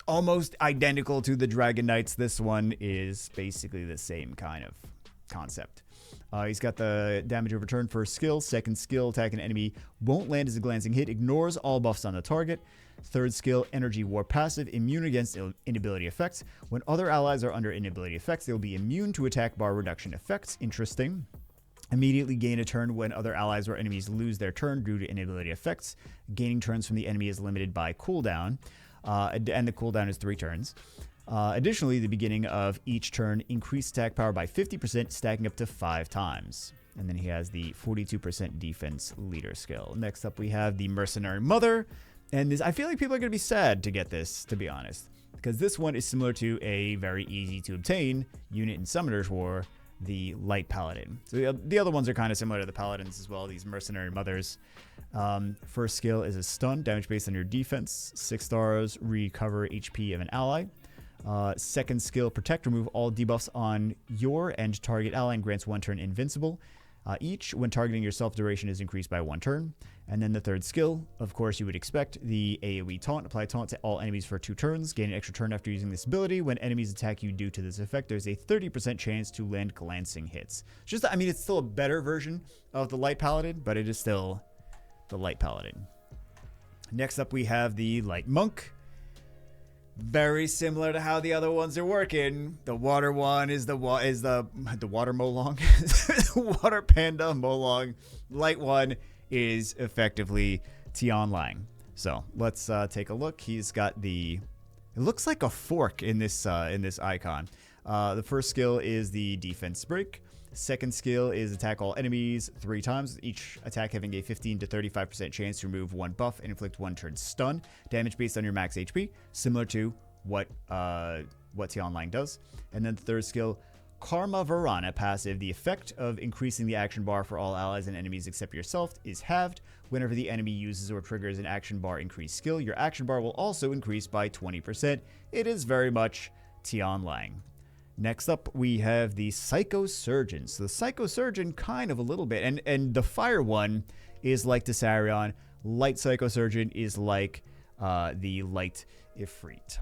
almost identical to the Dragon Knights. This one is basically the same kind of concept. He's got the damage over turn first skill. Second skill, attack an enemy, won't land as a glancing hit, ignores all buffs on the target. Third skill, energy war passive, immune against inability effects. When other allies are under inability effects, they will be immune to attack bar reduction effects. Interesting. Immediately gain a turn when other allies or enemies lose their turn due to inability effects. Gaining turns from the enemy is limited by cooldown, and the cooldown is 3 turns. Additionally, the beginning of each turn, increase attack power by 50%, stacking up to 5 times. And then he has the 42% defense leader skill. Next up, we have the Mercenary Mother. And this, I feel like people are going to be sad to get this, to be honest, because this one is similar to a very easy to obtain unit in Summoner's War, the Light Paladin. So the other ones are kind of similar to the Paladins as well, these Mercenary Mothers. First skill is a stun, damage based on your defense. 6 stars, recover HP of an ally. Second skill, protect, remove all debuffs on your and target ally and grants 1 turn invincible. Each, when targeting yourself, duration is increased by 1 turn. And then the third skill, of course, you would expect the AoE taunt. Apply taunt to all enemies for 2 turns. Gain an extra turn after using this ability. When enemies attack you due to this effect, there's a 30% chance to land glancing hits. Just, I mean, it's still a better version of the Light Paladin, but it is still the Light Paladin. Next up, we have the Light Monk. Very similar to how the other ones are working. The water one is the water Molong, the water panda Molong. Light one is effectively Tian Lang. So let's take a look. He's got it looks like a fork in this icon. The first skill is the defense break. Second skill is attack all enemies 3 times, each attack having a 15 to 35% chance to remove 1 buff and inflict 1 turn stun. Damage based on your max HP, similar to what Tian Lang does. And then the third skill, Karma Varana passive. The effect of increasing the action bar for all allies and enemies except yourself is halved. Whenever the enemy uses or triggers an action bar increase skill, your action bar will also increase by 20%. It is very much Tian Lang. Next up, we have the Psychosurgeon. So the Psychosurgeon kind of a little bit, and the fire one is like the Sarion. Light Psychosurgeon is like the light Ifrit.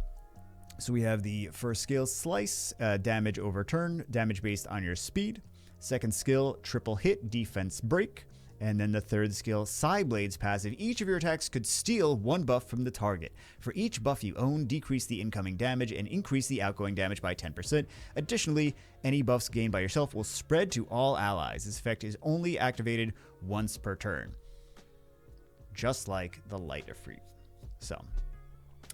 So we have the first skill, Slice, damage over turn, damage based on your speed. Second skill, triple hit, defense break. And then the third skill, Psyblade's passive. Each of your attacks could steal one buff from the target. For each buff you own, decrease the incoming damage and increase the outgoing damage by 10%. Additionally, any buffs gained by yourself will spread to all allies. This effect is only activated once per turn. Just like the Light Ifrit. So,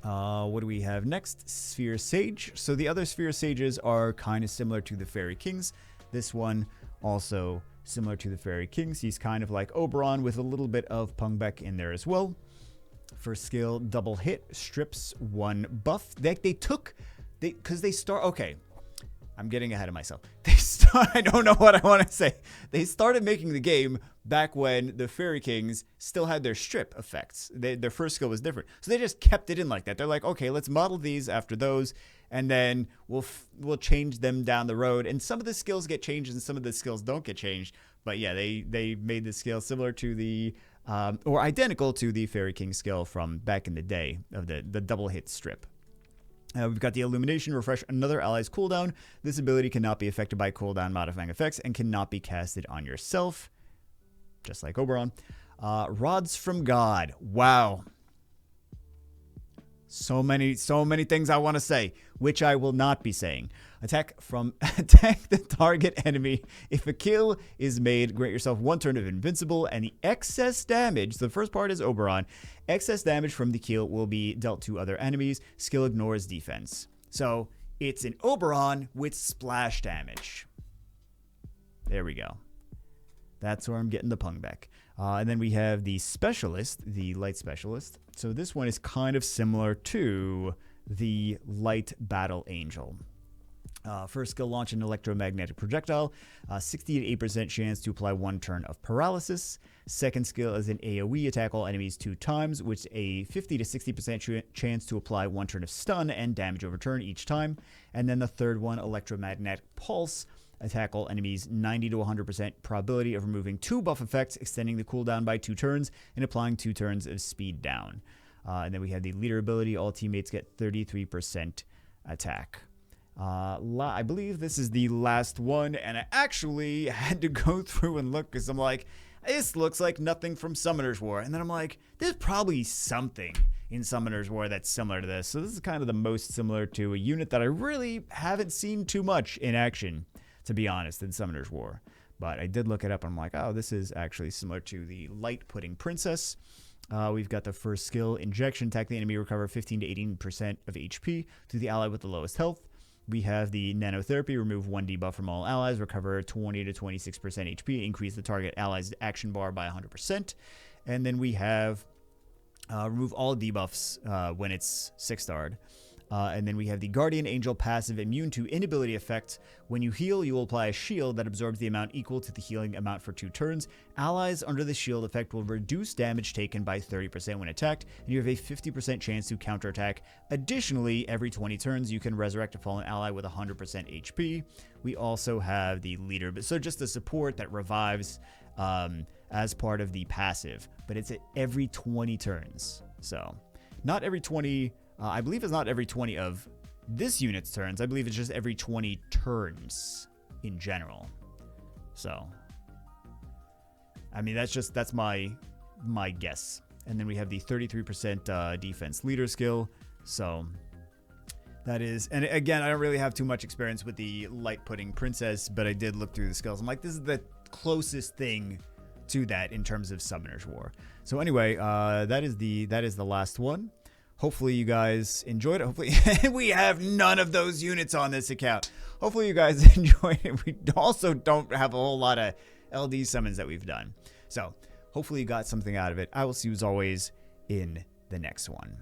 what do we have next? Sphere Sage. So the other Sphere Sages are kind of similar to the Fairy Kings. This one also similar to the Fairy Kings. He's kind of like Oberon with a little bit of Pungbek in there as well. First skill, double hit, strips one buff. Because they start, okay, I'm getting ahead of myself. I don't know what I want to say. They started making the game back when the Fairy Kings still had their strip effects. Their first skill was different. So they just kept it in like that. They're like, okay, let's model these after those, and then we'll change them down the road. And some of the skills get changed and some of the skills don't get changed. But yeah, they made the skill similar to the, or identical to the Fairy King skill from back in the day of the double hit strip. We've got the Illumination, refresh another ally's cooldown. This ability cannot be affected by cooldown modifying effects and cannot be casted on yourself. Just like Oberon. Rods from God. Wow. So many things I want to say, which I will not be saying. Attack the target enemy. If a kill is made, grant yourself 1 turn of invincible, and the excess damage, the first part is Oberon, excess damage from the kill will be dealt to other enemies. Skill ignores defense. So it's an Oberon with splash damage. There we go. That's where I'm getting the Pungbek. And then we have the Specialist, the Light Specialist. So this one is kind of similar to the Light Battle Angel. First skill, launch an electromagnetic projectile. 60 to 8% chance to apply 1 turn of paralysis. Second skill is an AoE, attack all enemies 2 times, which a 50 to 60% chance to apply 1 turn of stun and damage over turn each time. And then the third one, electromagnetic pulse. Attack all enemies 90 to 100% probability of removing 2 buff effects, extending the cooldown by 2 turns, and applying 2 turns of speed down. And then we have the leader ability. All teammates get 33% attack. I believe this is the last one, and I actually had to go through and look because I'm like, this looks like nothing from Summoner's War. And then I'm like, there's probably something in Summoner's War that's similar to this. So this is kind of the most similar to a unit that I really haven't seen too much in action, to be honest, in Summoner's War. But I did look it up and I'm like, oh, this is actually similar to the Light Pudding Princess. We've got the first skill, Injection. Attack the enemy, recover 15 to 18% of HP to the ally with the lowest health. We have the Nanotherapy, remove 1 debuff from all allies, recover 20 to 26% HP, increase the target ally's action bar by 100%. And then we have remove all debuffs when it's 6-starred. And then we have the Guardian Angel passive, immune to inability effect. When you heal, you will apply a shield that absorbs the amount equal to the healing amount for 2 turns. Allies under the shield effect will reduce damage taken by 30% when attacked, and you have a 50% chance to counterattack. Additionally, every 20 turns, you can resurrect a fallen ally with 100% HP. We also have the leader, so just the support that revives as part of the passive, but it's at every 20 turns. So, not every 20... I believe it's not every 20 of this unit's turns. I believe it's just every 20 turns in general. So, I mean, that's my guess. And then we have the 33% defense leader skill. So, that is, and again, I don't really have too much experience with the Light Pudding Princess, but I did look through the skills. I'm like, this is the closest thing to that in terms of Summoner's War. So anyway, that is the last one. Hopefully you guys enjoyed it. Hopefully we have none of those units on this account. Hopefully you guys enjoyed it. We also don't have a whole lot of LD summons that we've done. So hopefully you got something out of it. I will see you as always in the next one.